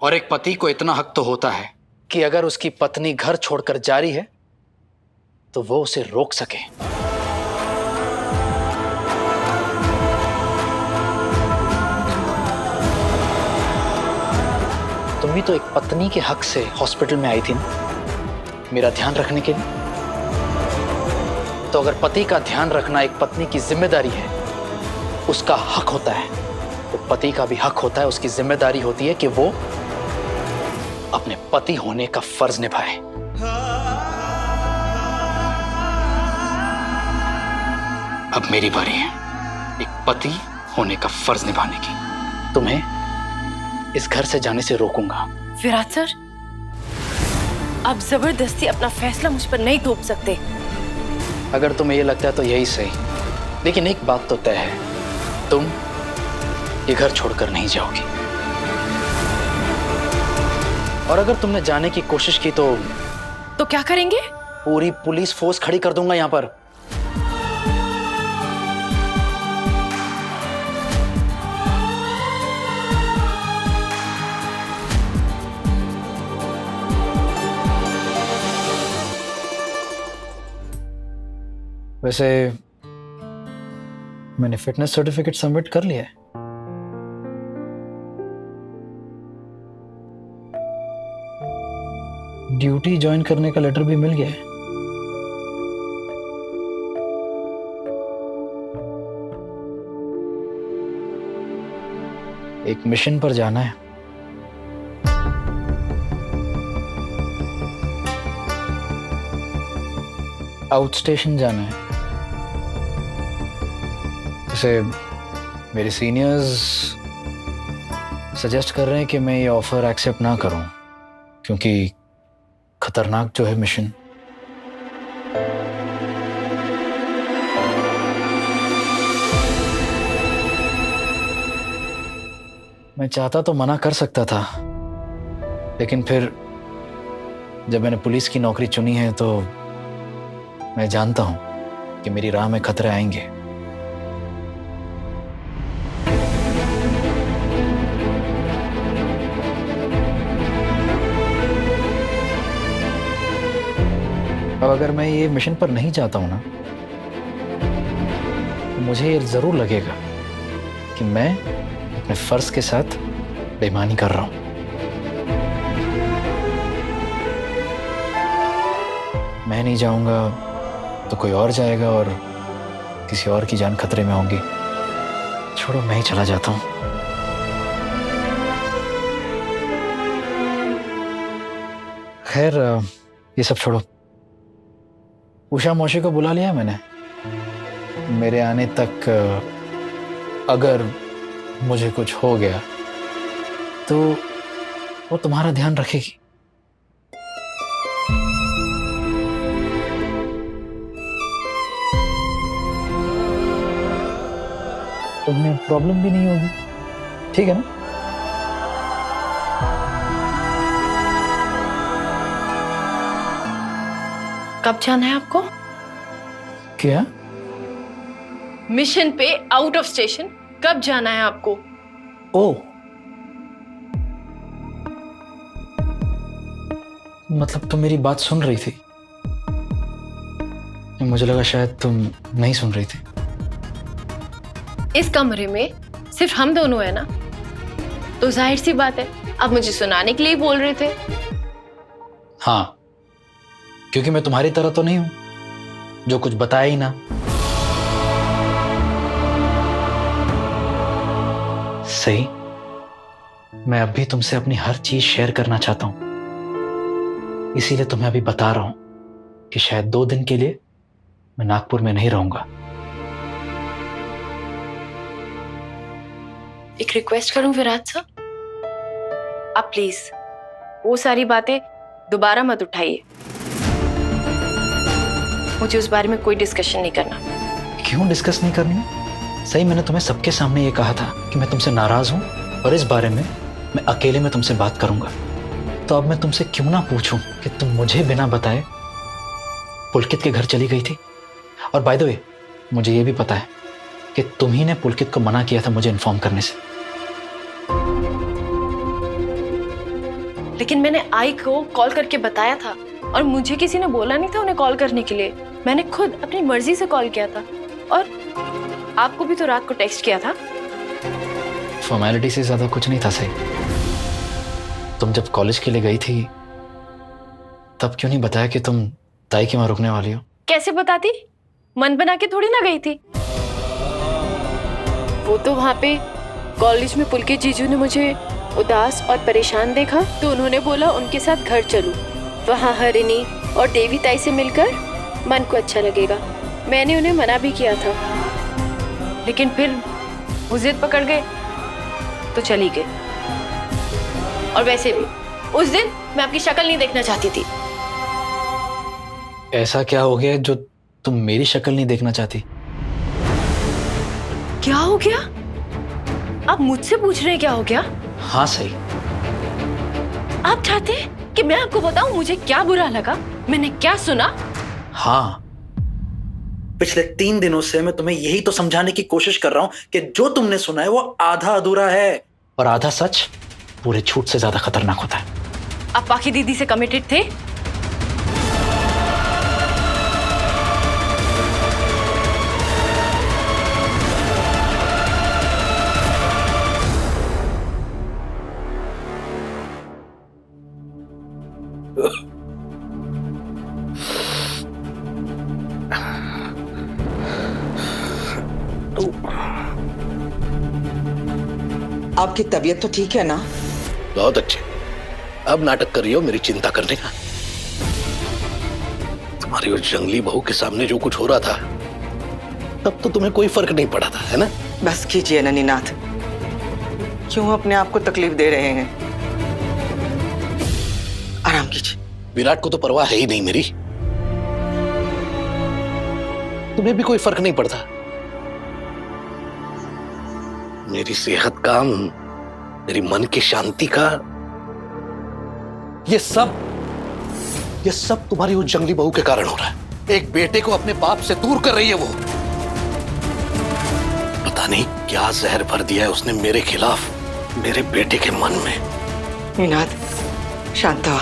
और एक पति को इतना हक तो होता है कि अगर उसकी पत्नी घर छोड़कर जा रही है तो वो उसे रोक सके। तुम भी तो एक पत्नी के हक से हॉस्पिटल में आई थी ना, मेरा ध्यान रखने के लिए। तो अगर पति का ध्यान रखना एक पत्नी की जिम्मेदारी है, उसका हक होता है, तो पति का भी हक होता है, उसकी जिम्मेदारी होती है कि वो अपने पति होने का फर्ज निभाए। अब मेरी बारी है एक पति होने का फर्ज निभाने की। तुम्हें इस घर से जाने से रोकूंगा। विराट सर, आप जबरदस्ती अपना फैसला मुझ पर नहीं थोप सकते। अगर तुम्हें ये लगता है तो यही सही, लेकिन एक बात तो तय है, तुम ये घर छोड़कर नहीं जाओगी। और अगर तुमने जाने की कोशिश की तो क्या करेंगे? पूरी पुलिस फोर्स खड़ी कर दूंगा यहां पर। वैसे मैंने फिटनेस सर्टिफिकेट सबमिट कर लिया है। ड्यूटी ज्वाइन करने का लेटर भी मिल गया है। एक मिशन पर जाना है। आउट स्टेशन जाना है। जैसे मेरे सीनियर्स सजेस्ट कर रहे हैं कि मैं ये ऑफर एक्सेप्ट ना करूं, क्योंकि खतरनाक जो है मिशन। मैं चाहता तो मना कर सकता था, लेकिन फिर जब मैंने पुलिस की नौकरी चुनी है तो मैं जानता हूं कि मेरी राह में खतरे आएंगे। अब अगर मैं ये मिशन पर नहीं जाता हूं ना, तो मुझे ये जरूर लगेगा कि मैं अपने फर्ज के साथ बेईमानी कर रहा हूं। मैं नहीं जाऊंगा तो कोई और जाएगा और किसी और की जान खतरे में होगी। छोड़ो, मैं ही चला जाता हूं। खैर, ये सब छोड़ो। उषा मौसी को बुला लिया मैंने। मेरे आने तक अगर मुझे कुछ हो गया तो वो तुम्हारा ध्यान रखेगी। तुम्हें प्रॉब्लम भी नहीं होगी, ठीक है ना? कब जाना है आपको? क्या? मिशन पे आउट ऑफ स्टेशन कब जाना है आपको? ओ, मतलब तुम मेरी बात सुन रही थी। मुझे लगा शायद तुम नहीं सुन रही थी। इस कमरे में सिर्फ हम दोनों है ना, तो जाहिर सी बात है आप मुझे सुनाने के लिए ही बोल रहे थे। हाँ, क्योंकि मैं तुम्हारी तरह तो नहीं हूं जो कुछ बताया ही ना। सही, मैं अब भी तुमसे अपनी हर चीज शेयर करना चाहता हूं, इसीलिए तुम्हें अभी बता रहा हूं कि शायद 2 दिन के लिए मैं नागपुर में नहीं रहूंगा। एक रिक्वेस्ट करूं विराट सर, आप प्लीज वो सारी बातें दोबारा मत उठाइए। मुझे उस बारे में कोई डिस्कशन नहीं करना। क्यों डिस्कस नहीं करनी? सही, मैंने तुम्हें सबके सामने ये कहा था कि मैं तुमसे नाराज हूं और इस बारे में मैं अकेले में तुमसे बात करूंगा। तो अब मैं तुमसे क्यों ना पूछूं कि तुम मुझे बिना बताए पुलकित के घर चली गई थी। और बाय द वे, मुझे ये भी पता है कि तुम ही ने पुलकित को मना किया था मुझे इन्फॉर्म करने से। लेकिन मैंने आई को कॉल करके बताया था और मुझे किसी ने बोला नहीं था उन्हें कॉल करने के लिए। मैंने खुद अपनी मर्जी से कॉल किया था और आपको भी तो रात को टेक्स्ट किया था। फॉर्मेलिटी से ज्यादा कुछ नहीं था सही। तुम जब कॉलेज के लिए गई थी तब क्यों नहीं बताया कि तुम ताई के वहां रुकने वाली हो? कैसे बताती? मन बना के थोड़ी ना गई थी। वो तो वहाँ पे कॉलेज में पुलकित जीजू ने मुझे उदास और परेशान देखा तो उन्होंने बोला उनके साथ घर चलूं। वहाँ हरिणी और देवी ताई से मिलकर मन को अच्छा लगेगा। मैंने उन्हें मना भी किया था, लेकिन फिर वो जिद पकड़ गए तो चली गई। और वैसे भी उस दिन मैं आपकी शक्ल नहीं देखना चाहती थी। ऐसा क्या हो गया जो तुम मेरी शक्ल नहीं देखना चाहती? क्या हो गया? आप मुझसे पूछ रहे हैं क्या हो गया? हाँ सही। आप चाहते हैं कि मैं आपको बताऊं मुझे क्या बुरा लगा, मैंने क्या सुना? हाँ, पिछले 3 दिनों से मैं तुम्हें यही तो समझाने की कोशिश कर रहा हूं कि जो तुमने सुना है वो आधा अधूरा है और आधा सच पूरे झूठ से ज्यादा खतरनाक होता है। आप पाखी दीदी से कमिटेड थे? आपकी तबीयत तो ठीक है ना? बहुत अच्छे। अब नाटक कर रही हो मेरी चिंता करने का? तुम्हारी उस जंगली बहू के सामने जो कुछ हो रहा था तब तो तुम्हें कोई फर्क नहीं पड़ा था, है ना? बस कीजिए ननीनाथ, क्यों अपने आप को तकलीफ दे रहे हैं? आराम कीजिए। विराट को तो परवाह है ही नहीं मेरी। तुम्हें भी कोई फर्क नहीं पड़ता। मेरी सेहत का, मेरी मन की शांति का, ये सब तुम्हारी उस जंगली बहू के कारण हो रहा है। एक बेटे को अपने बाप से दूर कर रही है वो। पता नहीं क्या जहर भर दिया है उसने मेरे खिलाफ, मेरे बेटे के मन में। नीनाथ, शांत हो।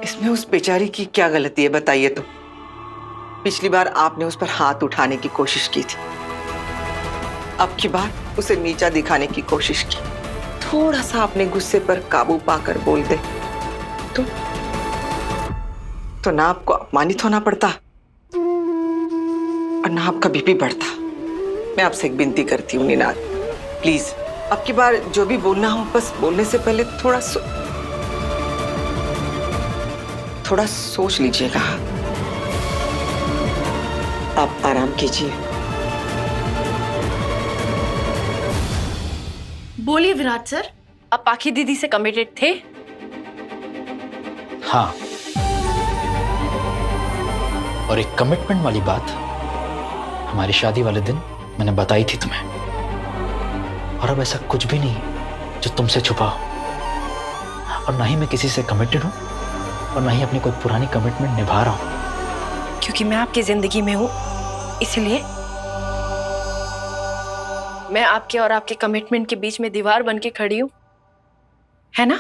इसमें उस बेचारी की क्या गलती है बताइए तो? पिछली बार आपने उस पर हाथ उठाने की कोशिश की थी, अब की बार उसे नीचा दिखाने की कोशिश की। थोड़ा सा अपने गुस्से पर काबू पाकर बोल दे तो ना आपको अपमानित होना पड़ता और ना आपका बीपी बढ़ता। मैं आपसे एक विनती करती हूँ नीनाथ, प्लीज अब की बार जो भी बोलना हो बस बोलने से पहले थोड़ा सोच लीजिएगा। आप आराम कीजिए। बोलिए विराट सर, आप पाखी दीदी से कमिटेड थे? हाँ, और एक कमिटमेंट वाली बात हमारी शादी वाले दिन मैंने बताई थी तुम्हें। और अब ऐसा कुछ भी नहीं जो तुमसे छुपा हो, और ना ही मैं किसी से कमिटेड हूं और ना ही अपनी कोई पुरानी कमिटमेंट निभा रहा हूं। क्योंकि मैं आपकी जिंदगी में हूं, इसलिए मैं आपके और आपके कमिटमेंट के बीच में दीवार बन के खड़ी हूं, है ना?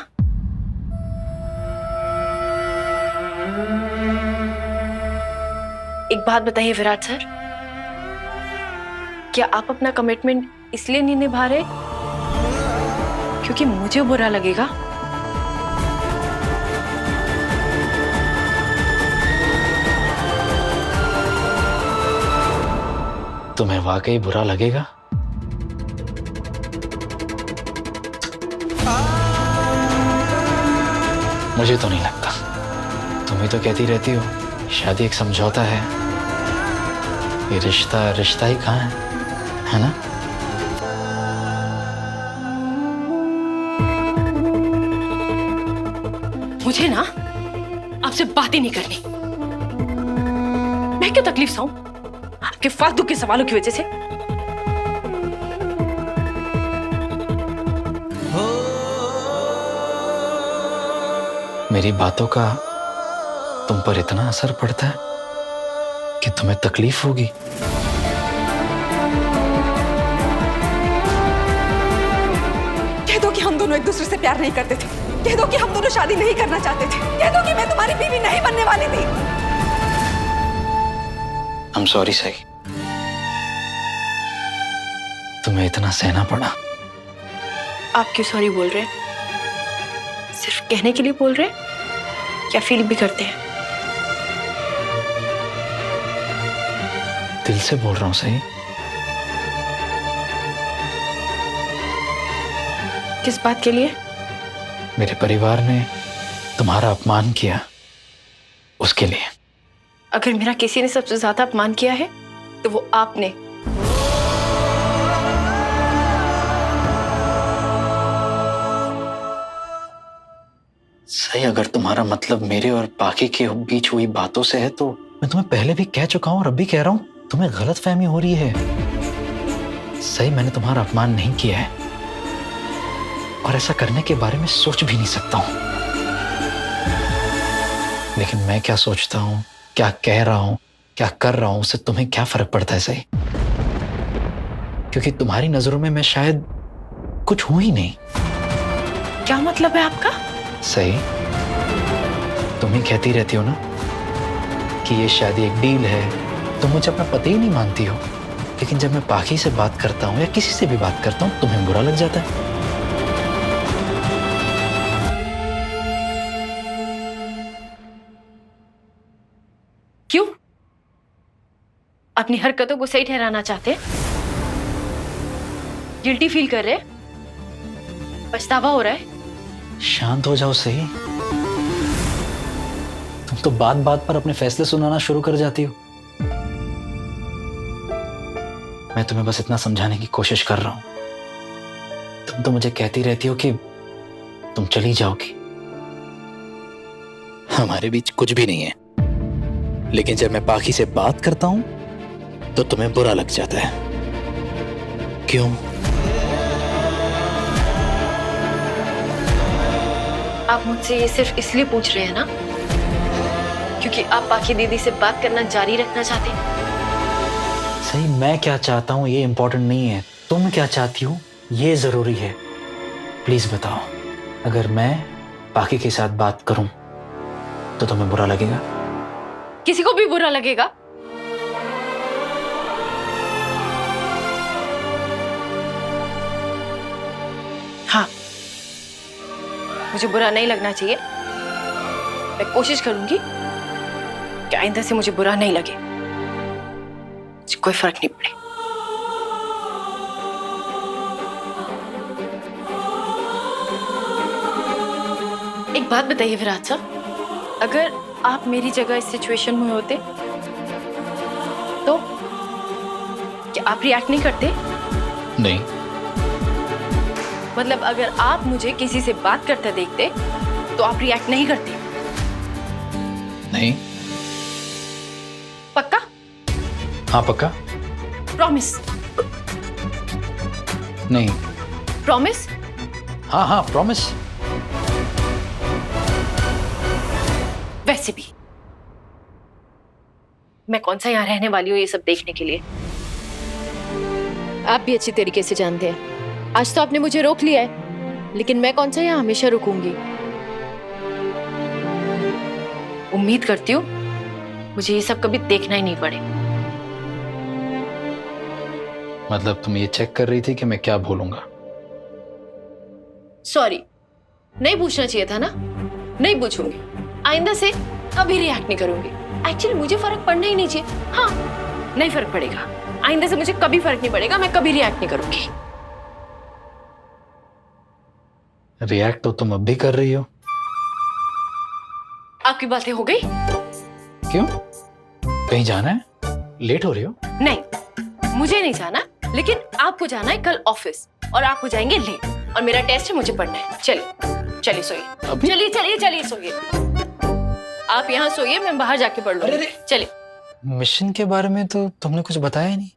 एक बात बताइए विराट सर, क्या आप अपना कमिटमेंट इसलिए नहीं निभा रहे क्योंकि मुझे बुरा लगेगा? तुम्हें वाकई बुरा लगेगा? मुझे तो नहीं लगता। तुम ही तो कहती रहती हो शादी एक समझौता है, ये रिश्ता ही कहाँ है ना? मुझे ना आपसे बात ही नहीं करनी। मैं क्यों तकलीफ सहूं आपके फालतू के सवालों की वजह से? मेरी बातों का तुम पर इतना असर पड़ता है कि तुम्हें तकलीफ होगी? कह दो कि हम दोनों एक दूसरे से प्यार नहीं करते थे, कह दो कि हम दोनों शादी नहीं करना चाहते थे। कह दो कि मैं तुम्हारी बीवी नहीं बनने वाली थी। I'm sorry सही, तुम्हें इतना सहना पड़ा। आप क्यों सॉरी बोल रहे हैं? सिर्फ कहने के लिए बोल रहे हैं या फील भी करते हैं? दिल से बोल रहा हूं सही। किस बात के लिए? मेरे परिवार ने तुम्हारा अपमान किया, उसके लिए। अगर मेरा किसी ने सबसे ज्यादा अपमान किया है तो वो आपने। सही, अगर तुम्हारा मतलब मेरे और बाकी के बीच हुई बातों से है तो मैं तुम्हें पहले भी कह चुका हूं और अब भी कह रहा हूं, तुम्हें गलतफहमी हो रही है। सही, मैंने तुम्हारा अपमान नहीं किया है और ऐसा करने के बारे में सोच भी नहीं सकता हूं। लेकिन मैं क्या सोचता हूं, क्या कह रहा हूं, क्या कर रहा हूं, उससे तुम्हें क्या फर्क पड़ता है सही? क्योंकि तुम्हारी नजरों में मैं शायद कुछ हूं ही नहीं। क्या मतलब है आपका? सही, तुम ही कहती रहती हो ना कि ये शादी एक डील है, तुम मुझे अपना पति ही नहीं मानती हो। लेकिन जब मैं बाकी से बात करता हूं या किसी से भी बात करता हूं, तुम्हें बुरा लग जाता है। क्यों? अपनी हरकतों को सही ठहराना चाहते हैं? गिल्टी फील कर रहे हैं? पछतावा हो रहा है? शांत हो जाओ सही, तुम तो बात बात पर अपने फैसले सुनाना शुरू कर जाती हो। मैं तुम्हें बस इतना समझाने की कोशिश कर रहा हूं। तुम तो मुझे कहती रहती हो कि तुम चली जाओगी, हमारे बीच कुछ भी नहीं है। लेकिन जब मैं बाकी से बात करता हूं तो तुम्हें बुरा लग जाता है। क्यों? आप मुझसे ये सिर्फ इसलिए पूछ रहे हैं ना क्योंकि आप बाकी दीदी से बात करना जारी रखना चाहते हैं? सही, मैं क्या चाहता हूं ये इंपॉर्टेंट नहीं है, तुम क्या चाहती हो ये जरूरी है। प्लीज बताओ, अगर मैं बाकी के साथ बात करूं तो तुम्हें बुरा लगेगा? किसी को भी बुरा लगेगा? हाँ, मुझे बुरा नहीं लगना चाहिए। मैं कोशिश करूंगी कि आइंदा से मुझे बुरा नहीं लगे, मुझे कोई फर्क नहीं पड़े। एक बात बताइए विराट साहब, अगर आप मेरी जगह इस सिचुएशन में होते तो क्या आप रिएक्ट नहीं करते? नहीं। मतलब अगर आप मुझे किसी से बात करते देखते तो आप रिएक्ट नहीं करते? नहीं। पक्का? हाँ पक्का। प्रॉमिस? नहीं। प्रॉमिस? हाँ हाँ प्रॉमिस। वैसे भी मैं कौन सा यहाँ रहने वाली हूँ ये सब देखने के लिए। आप भी अच्छी तरीके से जानते हैं, आज तो आपने मुझे रोक लिया है, लेकिन मैं कौन सा यहाँ हमेशा रुकूंगी। उम्मीद करती हूँ मुझे ये सब कभी देखना ही नहीं पड़े। मतलब तुम ये चेक कर रही थी कि मैं क्या बोलूंगा? सॉरी, नहीं पूछना चाहिए था ना। नहीं पूछूंगी, आइंदा से कभी रिएक्ट नहीं करूंगी। एक्चुअली मुझे फर्क पड़ना ही नहीं चाहिए। हाँ, नहीं फर्क पड़ेगा, आइंदा से मुझे कभी फर्क नहीं पड़ेगा, मैं कभी रिएक्ट नहीं करूंगी। रिएक्ट तो तुम अब भी कर रही हो। आपकी बातें हो गई? क्यों, कहीं जाना है? लेट हो रही हो? नहीं, मुझे नहीं जाना, लेकिन आपको जाना है कल ऑफिस और आप हो जाएंगे लेट, और मेरा टेस्ट है, मुझे पढ़ना है। चलिए चलिए सोइए, चलिए चलिए चलिए सोइए। आप यहाँ सोइए, मैं बाहर जाके पढ़ लूंगी। चलिए। मिशन के बारे में तो तुमने कुछ बताया नहीं।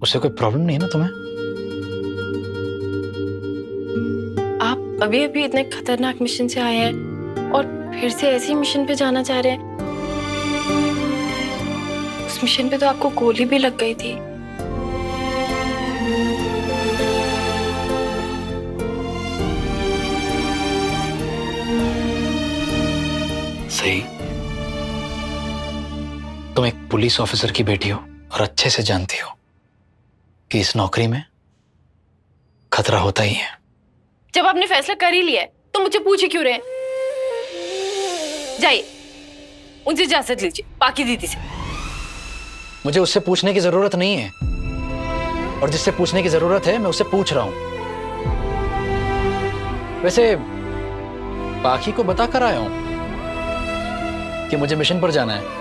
उससे कोई प्रॉब्लम नहीं है ना तुम्हें? आप अभी अभी इतने खतरनाक मिशन से आए हैं और फिर से ऐसी मिशन पे जाना चाह रहे हैं। उस मिशन पे तो आपको गोली भी लग गई थी। सही, तुम एक पुलिस ऑफिसर की बेटी हो और अच्छे से जानती हो कि इस नौकरी में खतरा होता ही है। जब आपने फैसला कर ही लिया है तो मुझे पूछे क्यों रहे हैं? जाइए, उनसे इजाजत लीजिए, बाकी दीदी से। मुझे उससे पूछने की जरूरत नहीं है, और जिससे पूछने की जरूरत है मैं उससे पूछ रहा हूं। वैसे बाकी को बता कर आया हूं कि मुझे मिशन पर जाना है।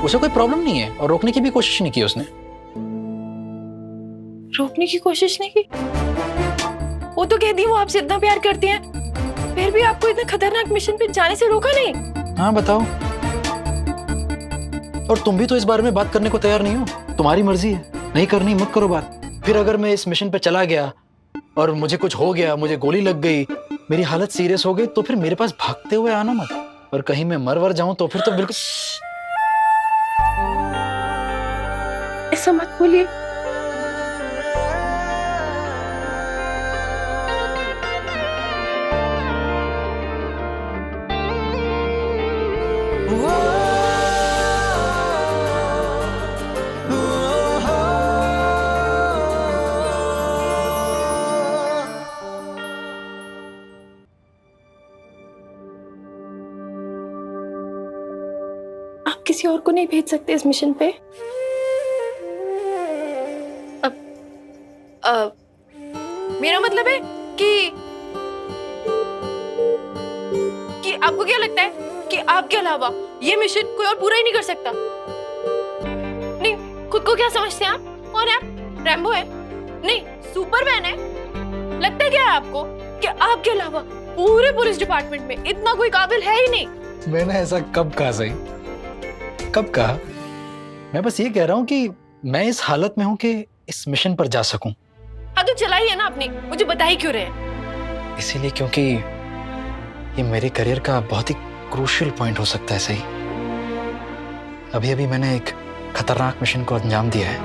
उसे कोई प्रॉब्लम नहीं है और रोकने की भी कोशिश नहीं की उसने। रोकने की कोशिश नहीं की? वो तो कहती है वो आपसे इतना प्यार करती हैं, फिर भी आपको इतना खतरनाक मिशन पे जाने से रोका नहीं? हाँ बताओ। और तुम भी तो इस बारे में बात करने को तैयार नहीं हो। तुम्हारी मर्जी है, नहीं करनी मत करो बात। फिर अगर मैं इस मिशन पे चला गया और मुझे कुछ हो गया, मुझे गोली लग गई, मेरी हालत सीरियस हो गई, तो फिर मेरे पास भागते हुए आना मत। और कहीं मैं मर वर जाऊं तो फिर तो बिल्कुल। ऐसा मत बोलिए। आप किसी और को नहीं भेज सकते इस मिशन पे? मेरा मतलब है कि आपको क्या लगता है कि आपके अलावा ये मिशन कोई और पूरा ही नहीं कर सकता? नहीं, खुद को क्या समझते हैं आप? कौन है आप? रैम्बो है? नहीं, सुपरमैन है? लगता है क्या है आपको कि आपके अलावा पूरे पुलिस डिपार्टमेंट में इतना कोई काबिल है ही नहीं? मैंने ऐसा कब कहा? सही कब कहा? मैं बस ये कह रहा हूं कि मैं इस हालत में हूं कि इस मिशन पर जा सकूं। हाँ तो चलाई है ना आपने, मुझे बता ही क्यों रहे हैं? इसीलिए क्योंकि ये मेरे करियर का बहुत ही क्रूशियल पॉइंट हो सकता है। सही, अभी अभी मैंने एक खतरनाक मिशन को अंजाम दिया है।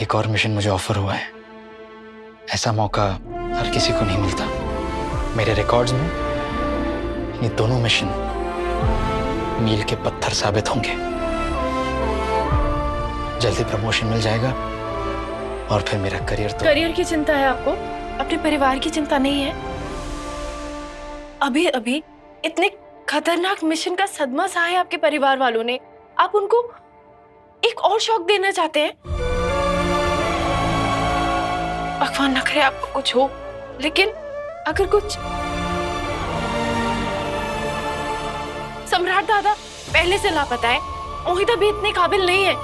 एक और मिशन मुझे ऑफर हुआ है। ऐसा मौका हर किसी को नहीं मिलता। मेरे रिकॉर्ड्स में ये दोनों मिशन मील के पत्थर साबित होंगे। जल्दी प्रमोशन मिल जाएगा और फिर मेरा करियर तो। करियर की चिंता है आपको, अपने परिवार की चिंता नहीं है? अभी अभी इतने खतरनाक मिशन का सदमा सहा है आपके परिवार वालों ने, आप उनको एक और शौक देना चाहते हैं? भगवान न करे आपको कुछ हो, लेकिन अगर कुछ। सम्राट दादा पहले से लापता है, मोहिता भी इतने काबिल नहीं है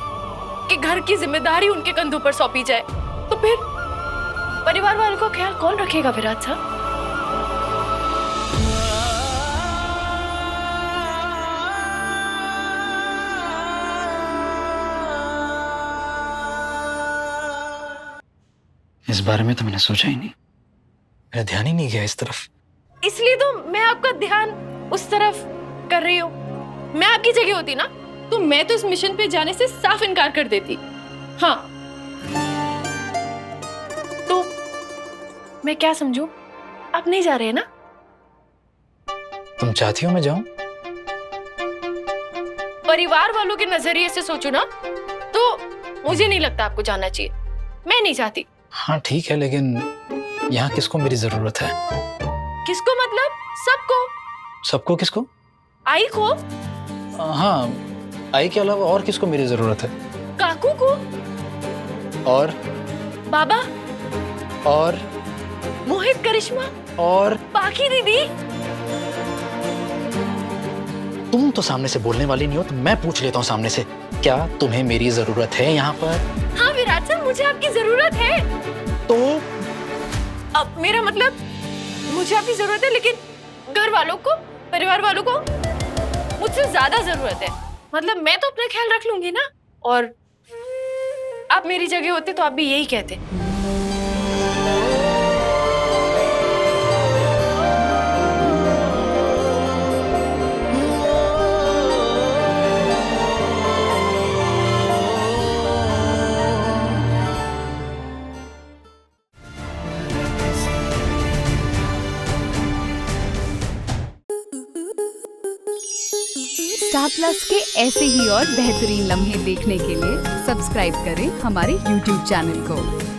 कि घर की जिम्मेदारी उनके कंधों पर सौंपी जाए, तो फिर परिवार वालों का ख्याल कौन रखेगा विराट साहब? इस बारे में तो मैंने सोचा ही नहीं, मेरा ध्यान ही नहीं गया इस तरफ। इसलिए तो मैं आपका ध्यान उस तरफ कर रही हूँ। मैं आपकी जगह होती ना तो मैं तो इस मिशन पे जाने से साफ इनकार कर देती। हाँ तो मैं क्या समझूं? आप नहीं जा रहे हैं ना? तुम चाहती हो मैं जाऊं? परिवार वालों के नजरिए से सोचो ना तो मुझे नहीं लगता आपको जाना चाहिए। मैं नहीं चाहती। हाँ ठीक है, लेकिन यहाँ किसको मेरी जरूरत है? किसको मतलब? सबको। सबको? किसको? आई को। हाँ, आई के अलावा और किसको मेरी जरूरत है? काकू को। और बाबा। और मोहित, करिश्मा और बाकी दीदी। तुम तो सामने से बोलने वाली नहीं हो, तो मैं पूछ लेता हूँ सामने से, क्या तुम्हें मेरी जरूरत है यहाँ पर? हाँ विराट सर, मुझे आपकी जरूरत है। तो अब मेरा मतलब मुझे आपकी जरूरत है, लेकिन घर वालों को, परिवार वालों को मुझसे ज्यादा जरूरत है। मतलब मैं तो अपना ख्याल रख लूंगी ना, और आप मेरी जगह होते तो आप भी यही कहते। स्टार प्लस के ऐसे ही और बेहतरीन लम्हे देखने के लिए सब्सक्राइब करें हमारे YouTube चैनल को।